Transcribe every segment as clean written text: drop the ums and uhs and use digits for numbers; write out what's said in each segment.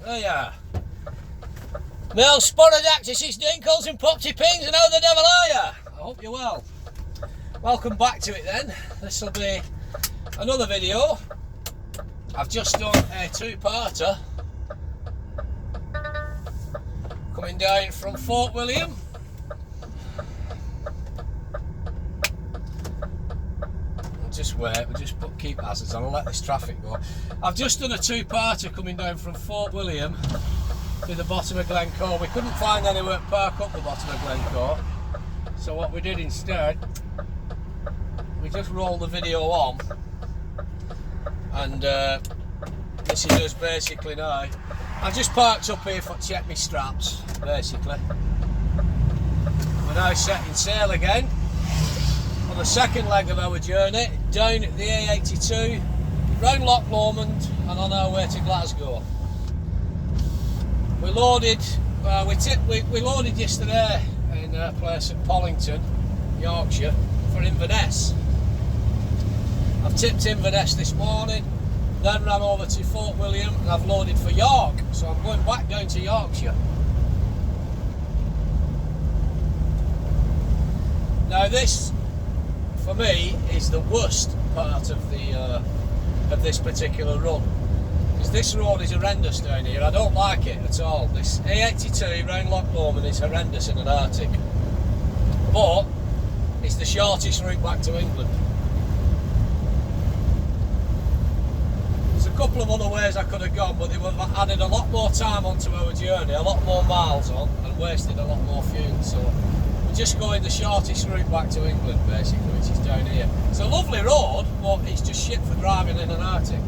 There you are. Mel Sporadactysis, Dinkles and Popty Pings, and how the devil are you? I hope you're well. Welcome back to it then. This will be another video. I've just done a two-parter coming down from Fort William. Just wait, we'll just keep hazards on and let this traffic go. I've just done a two-parter coming down from Fort William to the bottom of Glencoe. We couldn't find anywhere to park up the bottom of Glencoe, so what we did instead, we just rolled the video on, and this is us basically now. I've just parked up here for check my straps, basically. We're now setting sail again on the second leg of our journey, down at the A82, round Loch Lomond, and on our way to Glasgow. We loaded, we loaded yesterday in a place at Pollington, Yorkshire, for Inverness. I've tipped Inverness this morning, then ran over to Fort William, and I've loaded for York, so I'm going back down to Yorkshire. Now this, for me, is the worst part of the this particular run, because this road is horrendous down here. I don't like it at all. This A82 round Loch Lomond is horrendous in an Arctic, but it's the shortest route back to England. There's a couple of other ways I could have gone, but they would have added a lot more time onto our journey, a lot more miles on, and wasted a lot more fuel. So just going the shortest route back to England, basically, which is down here. It's a lovely road, but it's just shit for driving in an Arctic.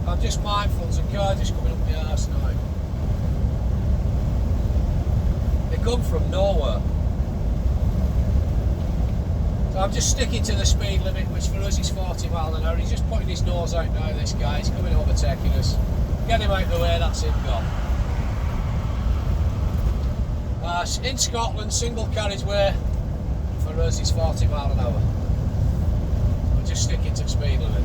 I'm just mindful, there's a car just coming up the arse now. They come from nowhere. So I'm just sticking to the speed limit, which for us is 40 miles an hour. He's just putting his nose out now, this guy. He's coming overtaking us. Get him out of the way, that's him gone. In Scotland, single carriageway for us is 40 miles an hour. We're just sticking to the speed limit.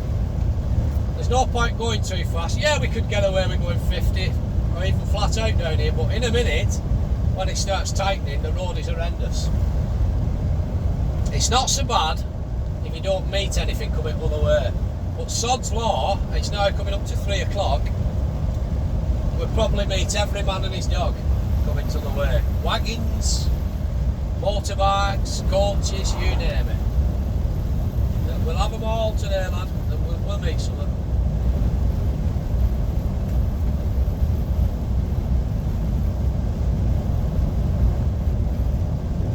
There's no point going too fast. Yeah, we could get away with going 50 or even flat out down here, but in a minute, when it starts tightening, the road is horrendous. It's not so bad if you don't meet anything coming the other way, but sod's law, it's now coming up to 3 o'clock. We'll probably meet every man and his dog coming to the way. Wagons, motorbikes, coaches, you name it. We'll have them all today, lad, and we'll meet some of them.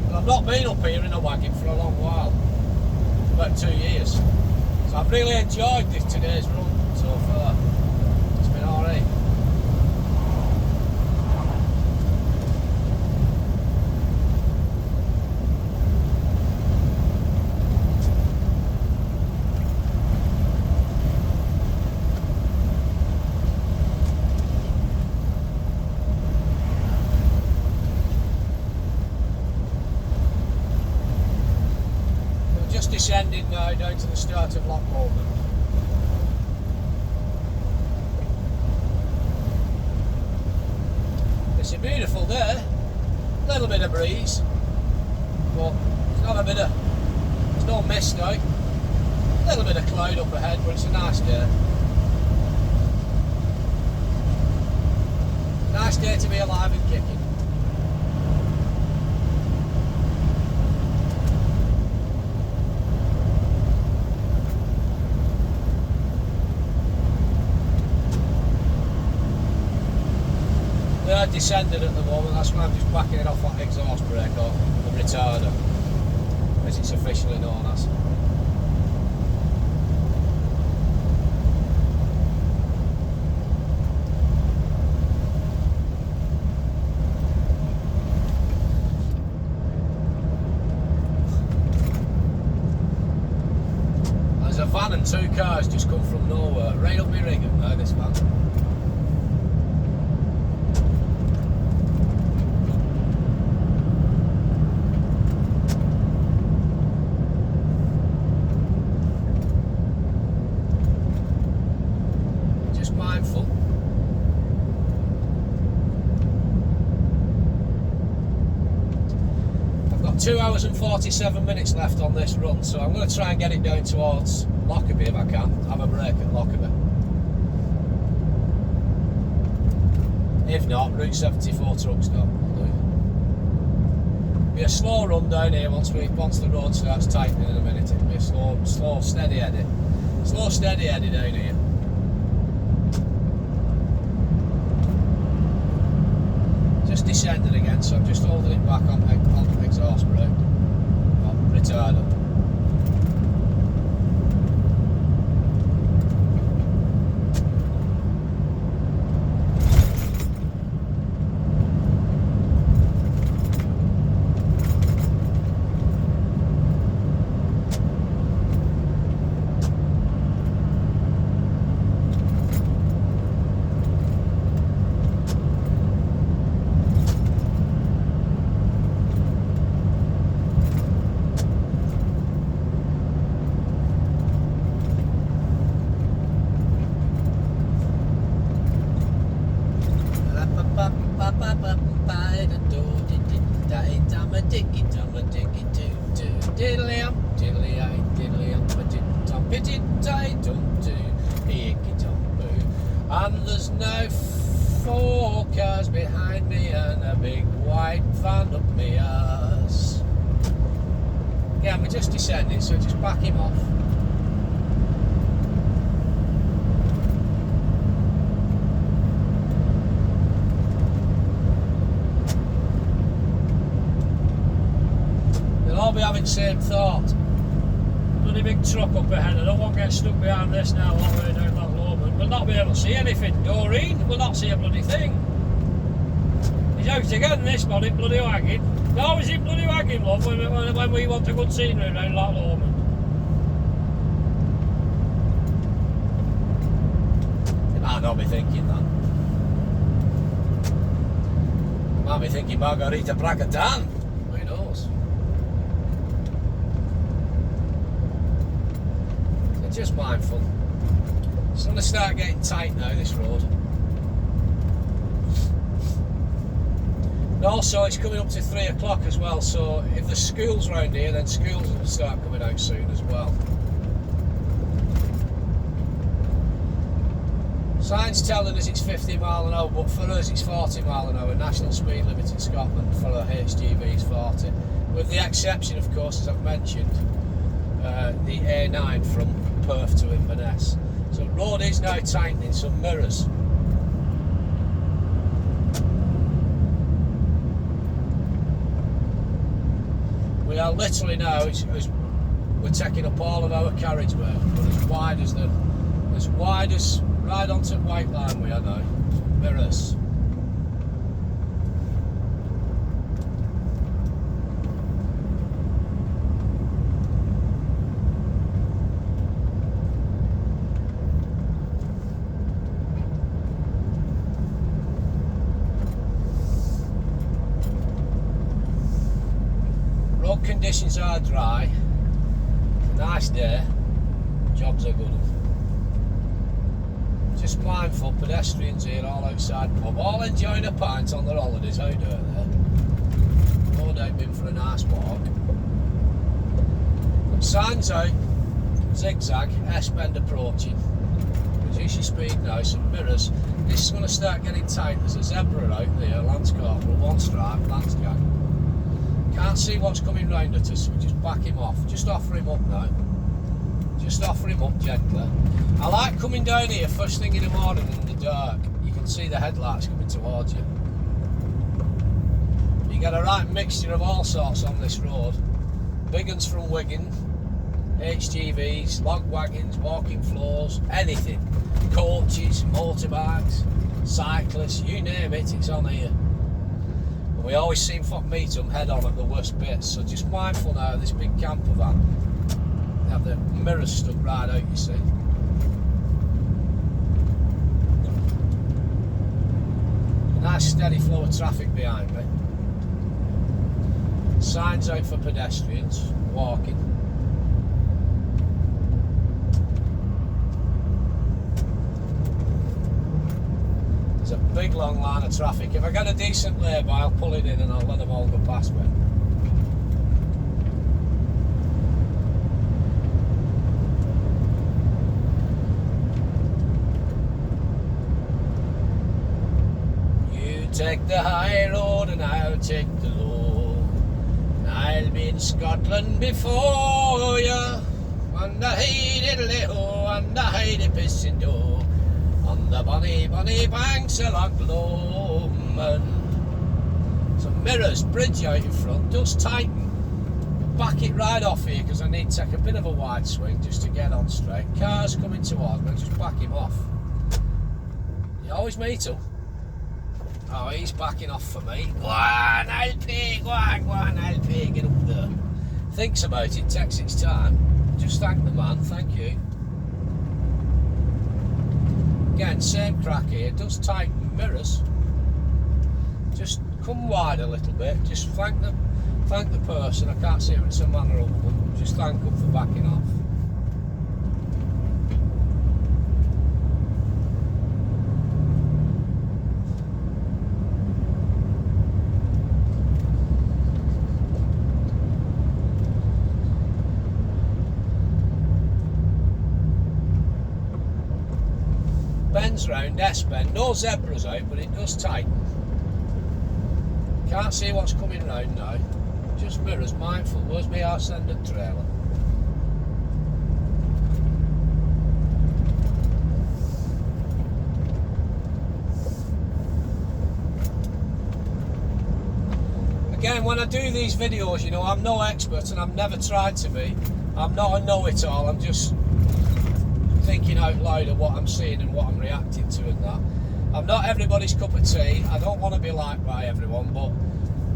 But I've not been up here in a wagon for a long while, about 2 years. So I've really enjoyed today's run so far. It's been alright. Descending now down to the start of Loch Lomond. It's a beautiful day, a little bit of breeze, but it's not there's no mist now, a little bit of cloud up ahead, but it's a nice day. Nice day to be alive and kicking. They're descending at the moment, that's why I'm just backing it off that exhaust brake or the retarder, as it's officially known as. There's a van and 2 cars just come from nowhere, right up my rig now, this van. hours and 47 minutes left on this run, so I'm going to try and get it down towards Lockerbie if I can. Have a break at Lockerbie. If not, Route 74 truck stop will do. Be a slow run down here once the road starts tightening in a minute. It'll be a slow, steady eddy. Slow, steady eddy down here. Just descended again, so I'm just holding it back on exhaust brake. Retarder. And there's no 4 cars behind me and a big white van up my arse. Again, we're just descending, so just back him off. They'll all be having the same thought. Bloody big truck up ahead, I don't want to get stuck behind this now all the way down Loch Lomond. We'll not be able to see anything. Doreen will not see a bloody thing. He's out again, this bloody wagon. No, he's in bloody wagon, love, when we want a good scenery around Loch Lomond. He might not be thinking that. He might be thinking Margarita Bracatan. Who knows? So just mindful. It's going to start getting tight now, this road. And also, it's coming up to 3 o'clock as well, so if there's schools round here, then schools will start coming out soon as well. Signs telling us it's 50 mile an hour, but for us it's 40 mile an hour. National speed limit in Scotland for a HGV is 40. With the exception, of course, as I've mentioned, the A9 from Perth to Inverness. So the road is now tightening, some mirrors. We are literally now, we're taking up all of our carriageway, but as wide as right onto White Line we are now. Mirrors. Road conditions are dry. Nice day. Jobs are good. Just mindful, pedestrians here all outside pub, all enjoying a pint on their holidays out there. No doubt been for a nice walk. Signs out, zigzag, S-bend approaching. Reduce your speed now, some mirrors. This is going to start getting tight. There's a zebra out there, Lance Corporal, one stripe, Lance gang. Can't see what's coming round at us, so we just back him off. Just offer him up now. Just offer him up gently. I like coming down here first thing in the morning in the dark. You can see the headlights coming towards you. You get a right mixture of all sorts on this road. Big uns from Wigan, HGVs, log wagons, walking floors, anything. Coaches, motorbikes, cyclists, you name it, it's on here. And we always seem to meet them head on at the worst bits, so just mindful now of this big camper van. They have the mirrors stuck right out, you see. A nice steady flow of traffic behind me. Signs out for pedestrians, walking. There's a big long line of traffic. If I get a decent lay-by, I'll pull it in and I'll let them all go past me. take the high road and I'll take the low. And I'll be in Scotland before ya. On the hey diddly ho, on the hey pissing do. On the bonny, bonny banks of Loch Lomond. Some mirrors, bridge out in front, does tighten. Back it right off here because I need to take a bit of a wide swing just to get on straight. Cars coming towards me, just back him off. You always meet him. Oh, he's backing off for me. Go on, LP, go on, LP, get up there. Thinks about it, takes its time. Just thank the man, thank you. Again, same crack here, does tighten mirrors. Just come wide a little bit, just thank the person. I can't see if it's a man or a woman, just thank them for backing off. Bends round, S-bend, no zebras out, but it does tighten. Can't see what's coming round now. Just mirrors, mindful. Where's my arse-ended trailer? Again, when I do these videos, you know, I'm no expert and I've never tried to be. I'm not a know-it-all, I'm just thinking out loud of what I'm seeing and what I'm reacting to and that. I'm not everybody's cup of tea. I don't want to be liked by everyone, but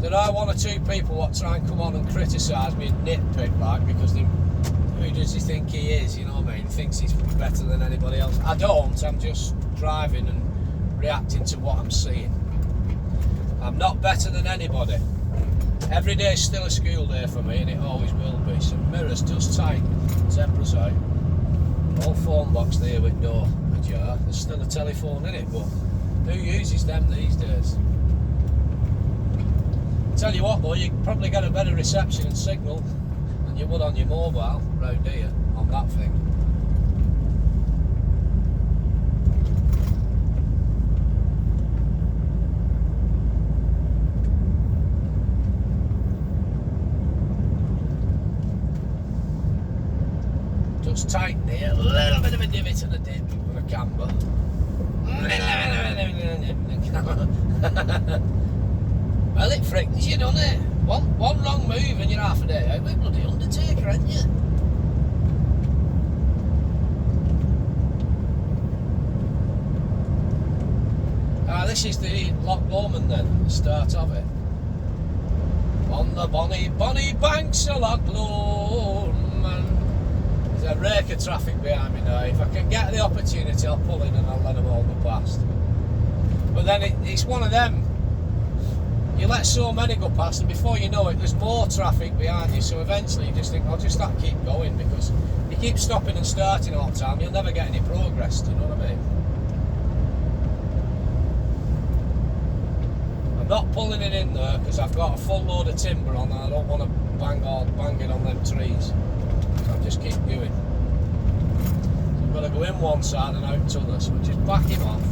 there are one or two people what try and come on and criticise me and nitpick like because who does he think he is, you know what I mean? He thinks he's better than anybody else. I don't, I'm just driving and reacting to what I'm seeing. I'm not better than anybody. Every day is still a school day for me and it always will be. Some mirrors just tight, zebras out. Old phone box there with door ajar. There's still a telephone in it, but who uses them these days? Tell you what though, you probably get a better reception and signal than you would on your mobile round here on that thing. Just tighten here, a little bit of a divot and a dip with a camber. Well, it frightens you, doesn't it? One wrong move and you're half a day out with bloody Undertaker, aren't you? This is the Loch Lomond then, the start of it. On the bonny, bonny banks of Loch Lomond. There's a rake of traffic behind me now. If I can get the opportunity, I'll pull in and I'll let them all go past. But then it's one of them. You let so many go past and before you know it there's more traffic behind you, so eventually you just think I'll just have to keep going because you keep stopping and starting all the time, you'll never get any progress, do you know what I mean? I'm not pulling it in there because I've got a full load of timber on and I don't want to bang it on them trees, so I'll just keep going. So I've got to go in one side and out to the other, so we'll just back him off.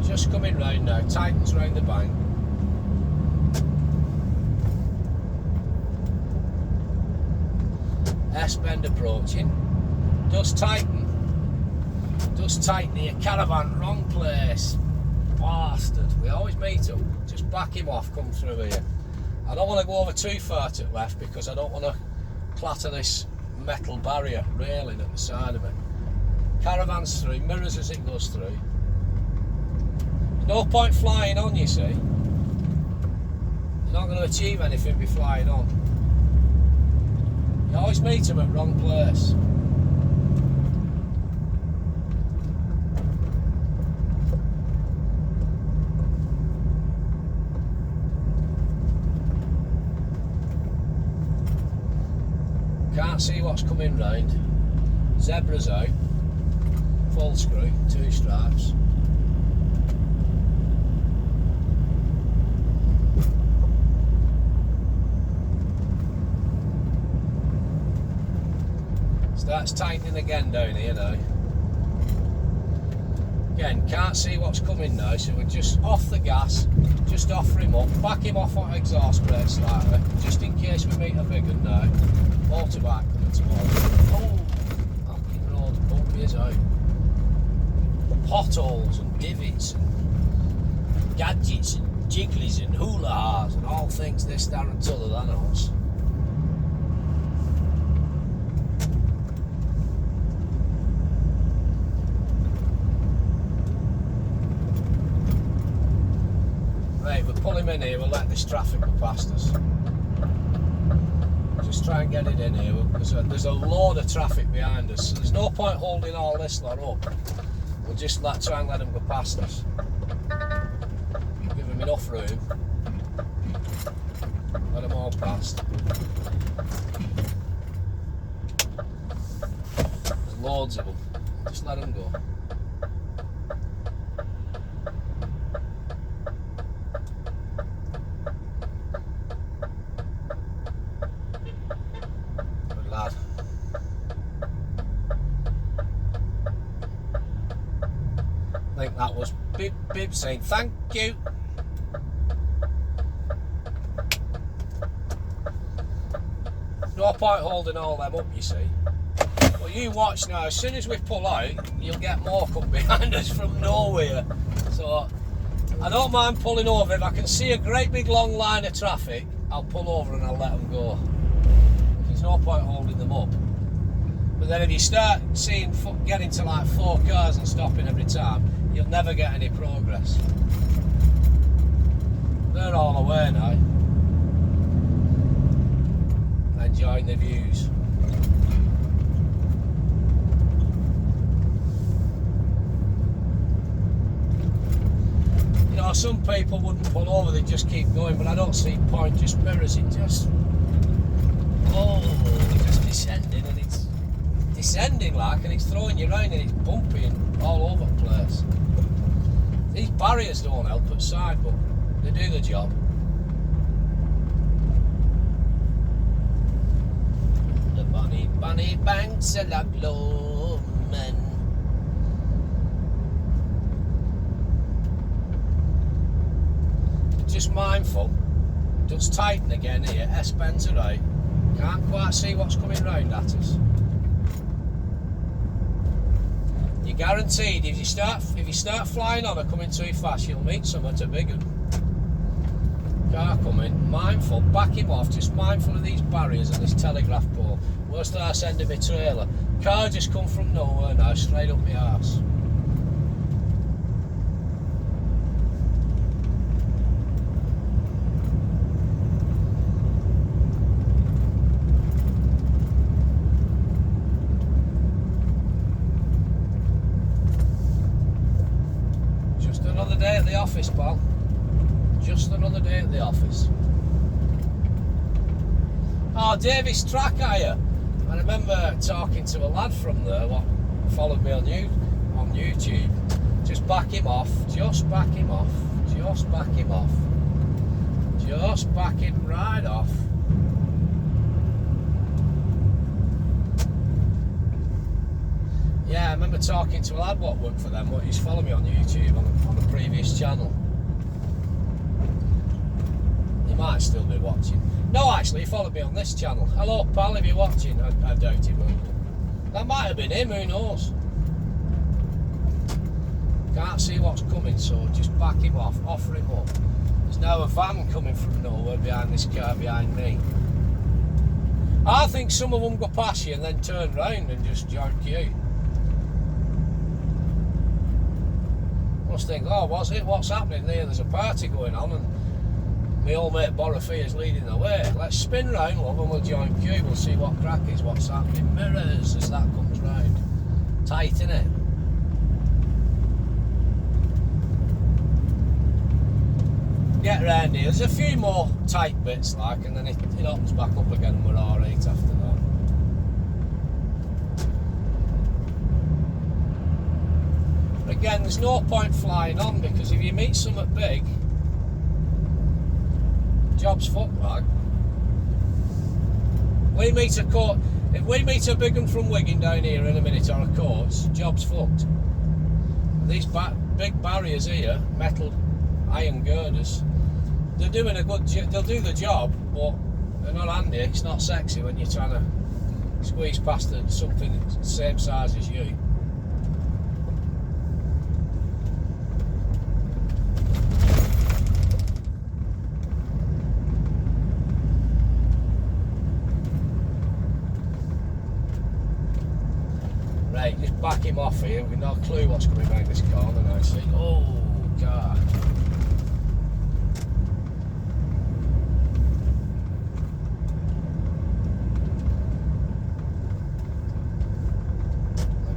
Just coming round now, tightens round the bank. S-bend approaching. Does tighten here. Caravan, wrong place. Bastard. We always meet him. Just back him off, come through here. I don't want to go over too far to the left because I don't want to clatter this metal barrier railing at the side of it. Caravan's through, mirrors as it goes through. No point flying on, you see. You're not going to achieve anything by flying on. You always meet them at wrong place. Can't see what's coming round. Zebra's out. Full screw, 2 stripes. Starts tightening again down here now. Again, can't see what's coming now, so we're just off the gas, just offer him up, back him off on exhaust brake slightly, just in case we meet a big one now. Motorbike coming towards us. Oh, fucking road, bumpy as out. Potholes and divots and gadgets and jigglies and hula-has and all things this, that and t'other, that knows. Right, we'll pull him in here, we'll let this traffic go past us. Just try and get it in here, because there's a load of traffic behind us, so there's no point holding all this lot up. We'll just try and let them go past us. Give them enough room. Let them all past. There's loads of them. Just let them go. Good lad. I think that was Bib saying thank you. No point holding all them up, you see. Well, you watch now, as soon as we pull out, you'll get more come behind us from nowhere. So, I don't mind pulling over. If I can see a great big long line of traffic, I'll pull over and I'll let them go. There's no point holding them up. But then if you start getting to like 4 cars and stopping every time, you'll never get any progress. They're all away now. Enjoying the views. You know, some people wouldn't pull over, they'd just keep going, but I don't see point, just mirrors it, just... Oh, just descending, and it's descending like, and it's throwing you around, and it's bumpy and all over the place. These barriers don't help at side, but they do the job. The bunny banks of Loch Lomond. Just mindful, does tighten again here, S-bends are right. Can't quite see what's coming round at us. You're guaranteed if you start flying on or coming too fast, you'll meet someone too big one. Car coming, mindful, back him off, just mindful of these barriers and this telegraph pole. We'll start sending me trailer. Car just come from nowhere now, straight up my arse. Another day at the office, pal. Just another day at the office. Oh, Davis Track hire. I remember talking to a lad from there what followed me on YouTube. Just back him off, just back him off, just back him off. Just back him right off. Yeah, I remember talking to a lad what worked for them, what used to follow me on YouTube on a previous channel. He might still be watching. No, actually, he followed me on this channel. Hello, pal, if you're watching. I doubt he will. That might have been him, who knows? Can't see what's coming, so just back him off, offer him up. There's now a van coming from nowhere behind this car behind me. I think some of them go past you and then turn round and just join you. Must think, oh, was it? What's happening there? There's a party going on and my old mate Borafea's leading the way. Let's spin round, love, and we'll join queue. We'll see what crack is, what's happening. Mirrors as that comes round. Tight, innit? Get round here. There's a few more tight bits like, and then it opens back up again and we're alright after that. Again, there's no point flying on because if you meet something big, job's fucked, right? If we meet a big one from Wigan down here in a minute or a coach, job's fucked. these big barriers here, metal iron girders, they're doing a good job. They'll do the job, but they're not handy. It's not sexy when you're trying to squeeze past something the same size as you. Right, just back him off here. We've no clue what's coming around this corner now. See, oh God.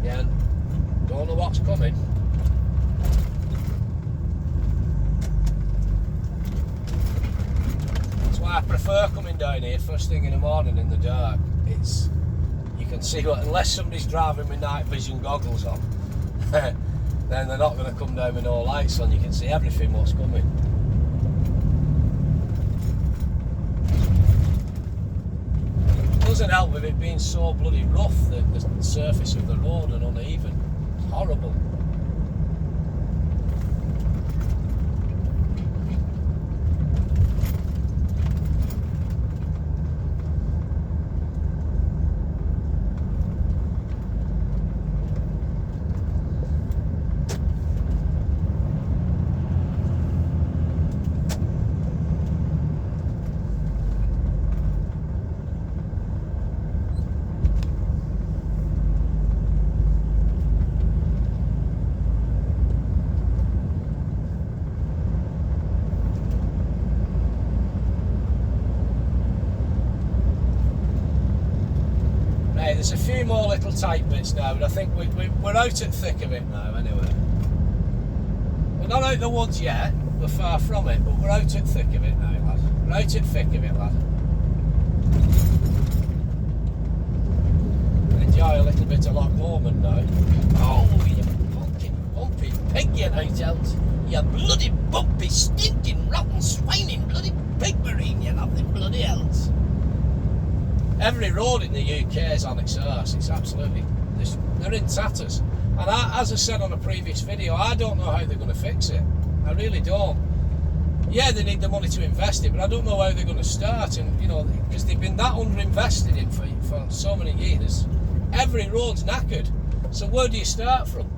Again, don't know what's coming. That's why I prefer coming down here first thing in the morning in the dark. You can see what, unless somebody's driving with night vision goggles on, then they're not going to come down with no lights on. You can see everything what's coming. It doesn't help with it being so bloody rough, the surface of the road, and uneven. It's horrible. There's a few more little tight bits now, but I think we're out at thick of it now anyway. We're not out the woods yet, we're far from it, but we're out at thick of it now, lad. We're out at thick of it, lad. Enjoy a little bit of Loch Lomond now. Oh, you fucking bumpy pig, you night out. You bloody bumpy, stinking, rotten, swining, bloody pig marine, you nothing bloody else. Every road in the UK is on its arse. It's absolutely, they're in tatters. And as I said on a previous video, I don't know how they're going to fix it. I really don't. Yeah, they need the money to invest it, but I don't know how they're going to start. And you know, because they've been that underinvested in for so many years. Every road's knackered. So where do you start from?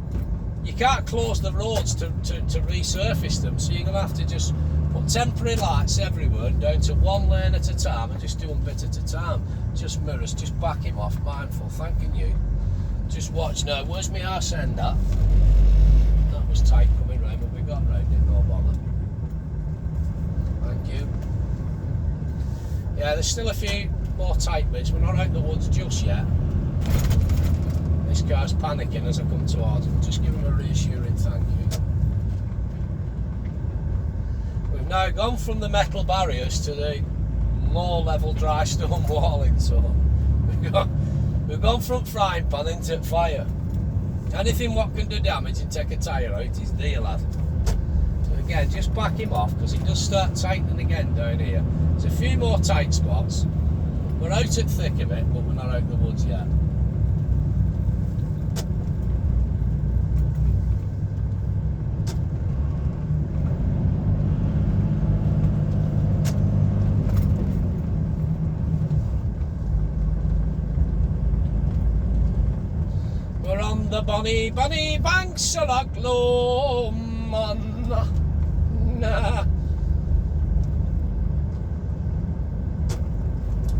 You can't close the roads to resurface them. So you're going to have to just put temporary lights everywhere and down to one lane at a time and just do them bit at a time. Just mirrors, just back him off, mindful, thanking you. Just watch now. Where's my arse end at? That was tight coming round, but we got round it, no bother. Thank you. Yeah, there's still a few more tight bits. We're not out in the woods just yet. This guy's panicking as I come towards him. Just give him a reassuring thank you. We've now gone from the metal barriers to the low level dry stone walling, so we've gone from frying pan into fire. Anything what can do damage and take a tyre out is there, lad. So again, just back him off because it does start tightening again down here. There's a few more tight spots. We're out at thick of it, but we're not out in the woods yet. The bonny banks of Loch Lomond. Nah.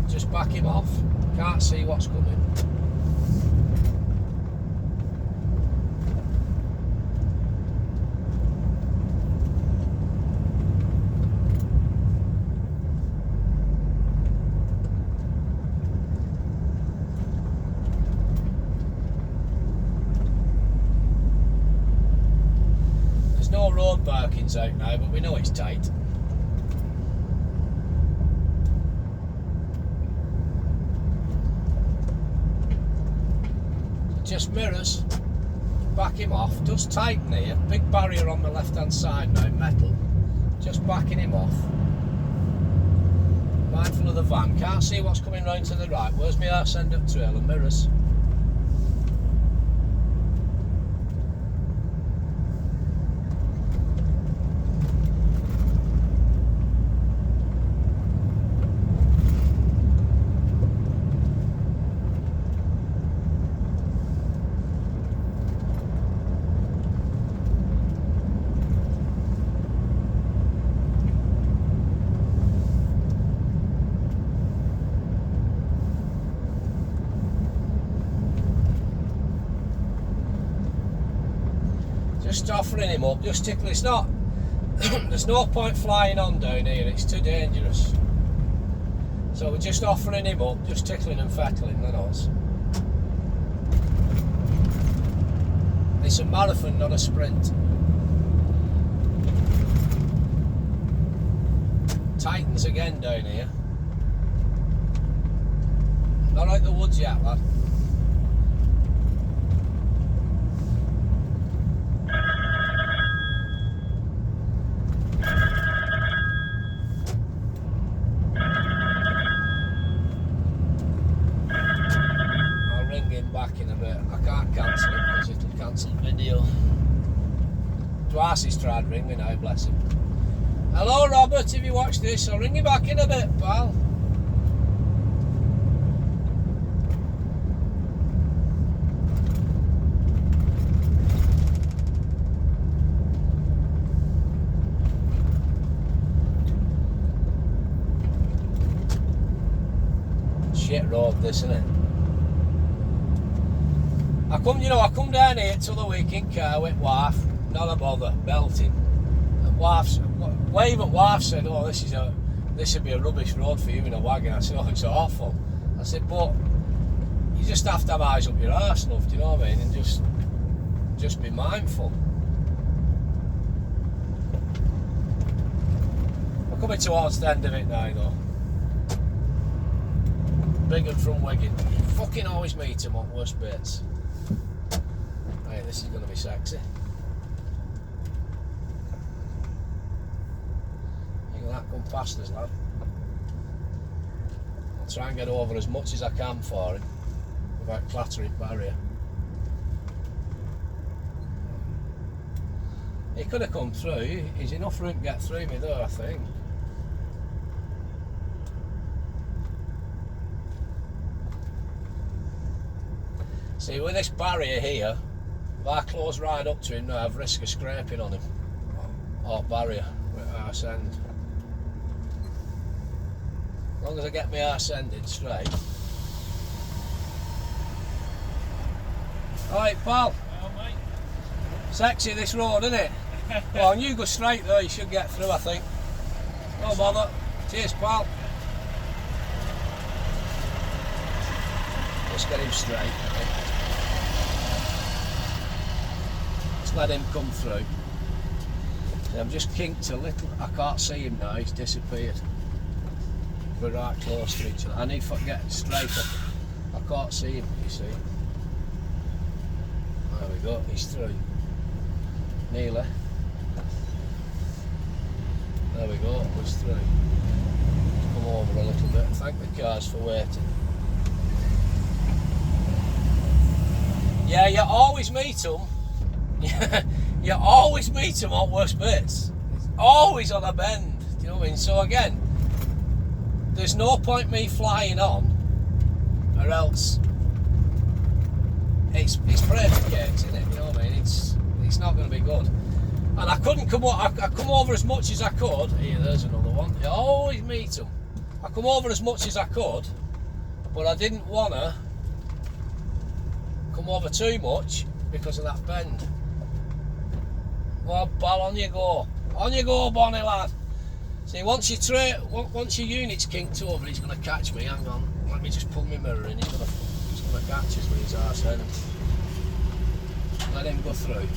Just back him off. Can't see what's coming. No road markings out now, but we know it's tight. Just mirrors, back him off, just tighten here, big barrier on the left hand side now, metal, just backing him off. Mindful of the van, can't see what's coming round to the right. Where's my arse end of trail and mirrors? just offering him up, just tickling. It's not. There's no point flying on down here. It's too dangerous. So we're just offering him up, just tickling and fettling. That's. It's a marathon, not a sprint. Titans again down here. Not out the woods yet, lad. I'll ring him back in a bit. I can't cancel it because it'll cancel the video. Twice he's tried ringing me now, bless him. Hello Robert, if you watch this, I'll ring you back in a bit, pal. Shit road this, isn't it? I come down here to the week in car with wife, not a bother, belting. And even wife said, oh, this would be a rubbish road for you in a wagon. I said, oh, it's awful. I said, but you just have to have eyes up your arse enough, do you know what I mean? And just be mindful. We're coming towards the end of it now though. Big and from Wigan. You fucking always meet them on worst bits. Hey, this is going to be sexy. You can that come past us, lad. I'll try and get over as much as I can for him without clattering barrier. He could have come through. He's enough room to get through me though, I think. See, with this barrier here, if I close right up to him now, I've risk of scraping on him. Or barrier with arse end. As long as I get my arse ended straight. Alright, pal. Oh, mate. Sexy this road, isn't it? Well, and you go straight though, you should get through, I think. No bother. Cheers, pal. Let's get him straight. Let him come through. So I'm just kinked a little. I can't see him now, he's disappeared. We're right close to each other. I need to get straight up. I can't see him, you see. There we go, he's through. Nearly. There we go, he's through. Come over a little bit. Thank the cars for waiting. Yeah, you always meet them. You always meet them on worst bits. It's always on a bend. Do you know what I mean? So again, there's no point me flying on, or else it's perfect cakes, isn't it? You know what I mean? It's not going to be good. And I couldn't come over. I come over as much as I could. Here, there's another one. You always meet them. I come over as much as I could, but I didn't want to come over too much because of that bend. Well, pal, on you go. On you go, Bonnie lad. See, once your unit's kinked over, he's going to catch me. Hang on, let me just pull my mirror in. He's going to catch us with his arse end. Let him go through.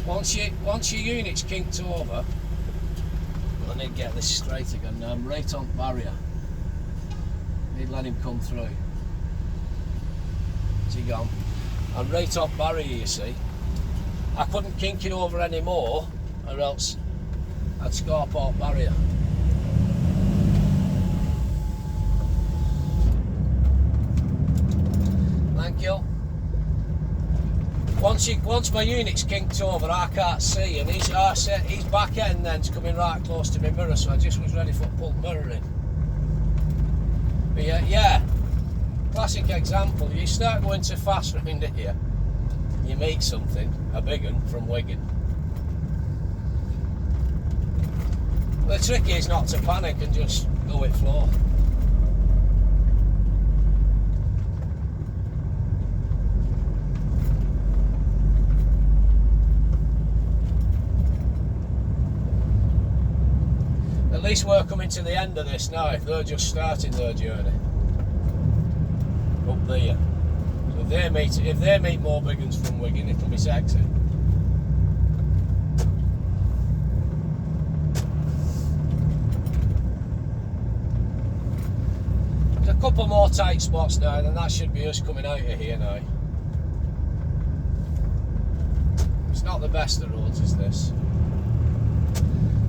Once your unit's kinked over, I need to get this straight again. Now I'm right on barrier. I need to let him come through. Is he gone? I'm right on barrier, you see. I couldn't kink it over anymore, or else I'd scarp out barrier. Thank you. Once my unit's kinked over, I can't see, and his back end then's coming right close to my mirror, so I just was ready for pull mirror in. But yeah. Classic example, you start going too fast round here, you meet something, a big one from Wigan. The trick is not to panic and just go with flow. least we're coming to the end of this now. They're just starting their journey up there. So if they meet more big uns from Wigan, it'll be sexy. There's a couple more tight spots now, and that should be us coming out of here now. It's not the best of roads, is this?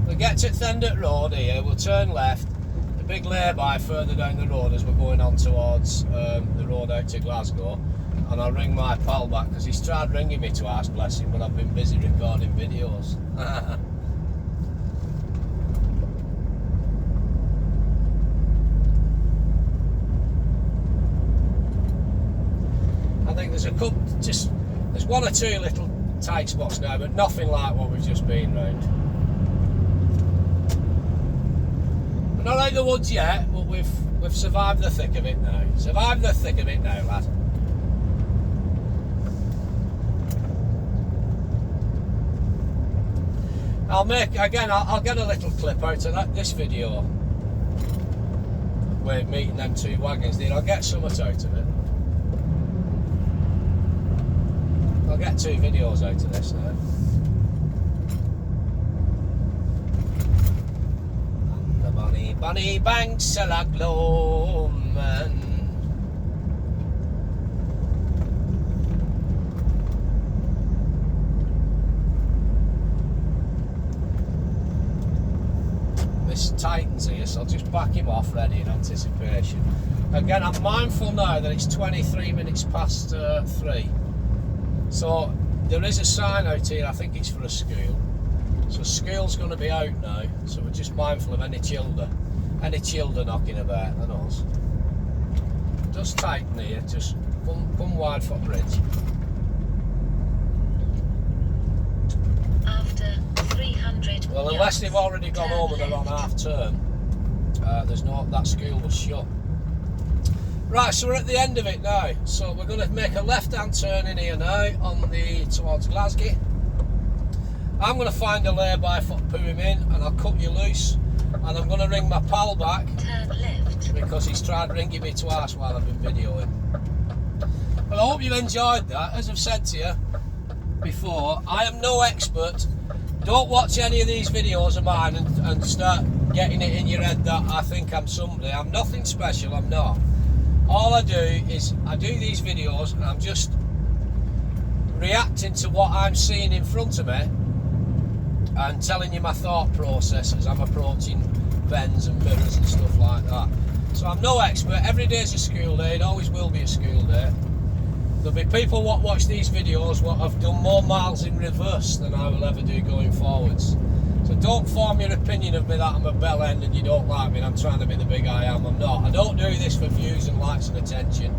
We'll get to Thendert Road here, we'll turn left, the big lay-by further down the road as we're going on towards the road out to Glasgow, and I'll ring my pal back because he's tried ringing me twice, bless him, but I've been busy recording videos. I think there's a couple, there's one or two little tight spots now, but nothing like what we've just been round. We're not out of the woods yet, but we've survived the thick of it now. Survived the thick of it now, lad. I'll get a little clip out of this video. We're meeting them two wagons there. I'll get something out of it. I'll get 2 videos out of this now. On the bonny banks of Loch Lomond. This tightens here, so I'll just back him off ready in anticipation. Again, I'm mindful now that it's 23 minutes past 3. So there is a sign out here, I think it's for a school. So school's going to be out now, so we're just mindful of any children knocking about, and us. Just tighten here, just come wide for bridge. After 300 well, unless they've already gone home and they're on half term, that school was shut. Right, so we're at the end of it now. So we're going to make a left-hand turn in here now towards Glasgow. I'm going to find a lay-by for put him in, and I'll cut you loose. And I'm going to ring my pal back. Turn left. Because he's tried ringing me twice while I've been videoing. Well, I hope you enjoyed that. As I've said to you before, I am no expert. Don't watch any of these videos of mine and start getting it in your head that I think I'm somebody. I'm nothing special, I'm not. All I do is I do these videos and I'm just reacting to what I'm seeing in front of me and telling you my thought process as I'm approaching bends and mirrors and stuff like that. So I'm no expert. Every day's a school day, it always will be a school day. There'll be people what watch these videos what have done more miles in reverse than I will ever do going forwards. So don't form your opinion of me that I'm a bell end and you don't like me and I'm trying to be the big I am. I'm not. I don't do this for views and likes and attention.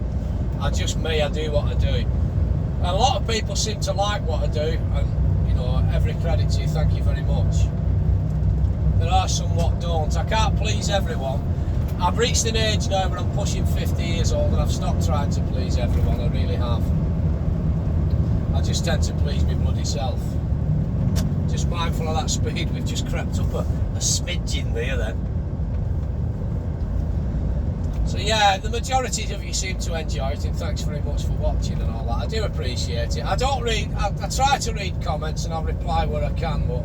I'm just me, I do what I do. And a lot of people seem to like what I do, and you know, every credit to you, thank you very much. There are some what don't. I can't please everyone. I've reached an age now where I'm pushing 50 years old and I've stopped trying to please everyone, I really have. I just tend to please my bloody self. Just mindful of that speed, we've just crept up a smidge in there then. So yeah, the majority of you seem to enjoy it, and thanks very much for watching and all that. I do appreciate it. I try to read comments and I'll reply where I can, but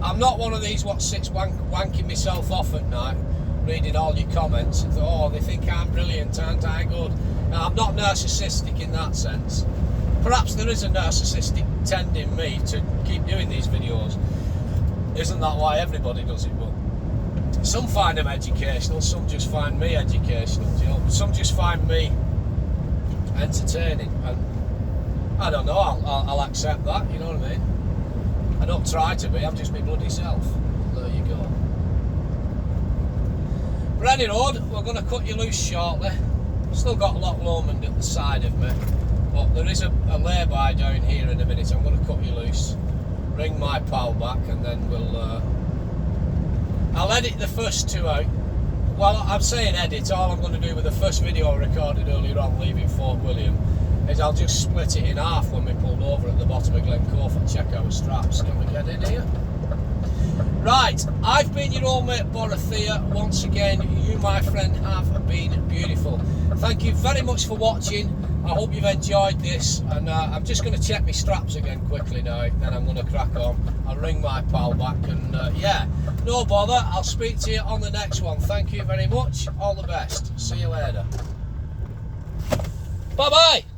I'm not one of these what sits wanking myself off at night reading all your comments and oh, they think I'm brilliant, aren't I good? Now, I'm not narcissistic in that sense. Perhaps there is a narcissistic tend in me to keep doing these videos. Isn't that why everybody does it? But some find them educational, some just find me educational, you know? Some just find me entertaining, and I don't know, I'll accept that, you know what I mean? I don't try to be, I'm just my bloody self. There you go. But any road, we're going to cut you loose shortly. Still got Loch Lomond at the side of me, but there is a lay-by down here in a minute. I'm going to cut you loose, ring my pal back, and then I'll edit the first 2 out. Well, I'm saying edit, all I'm going to do with the first video I recorded earlier on leaving Fort William is I'll just split it in half when we pulled over at the bottom of Glencoe and check our straps. Can we get in here? Right, I've been your old mate Borothea. Once again, you, my friend, have been beautiful. Thank you very much for watching. I hope you've enjoyed this, and I'm just going to check my straps again quickly now, then I'm going to crack on. I'll ring my pal back, and yeah, no bother. I'll speak to you on the next one. Thank you very much. All the best. See you later. Bye-bye.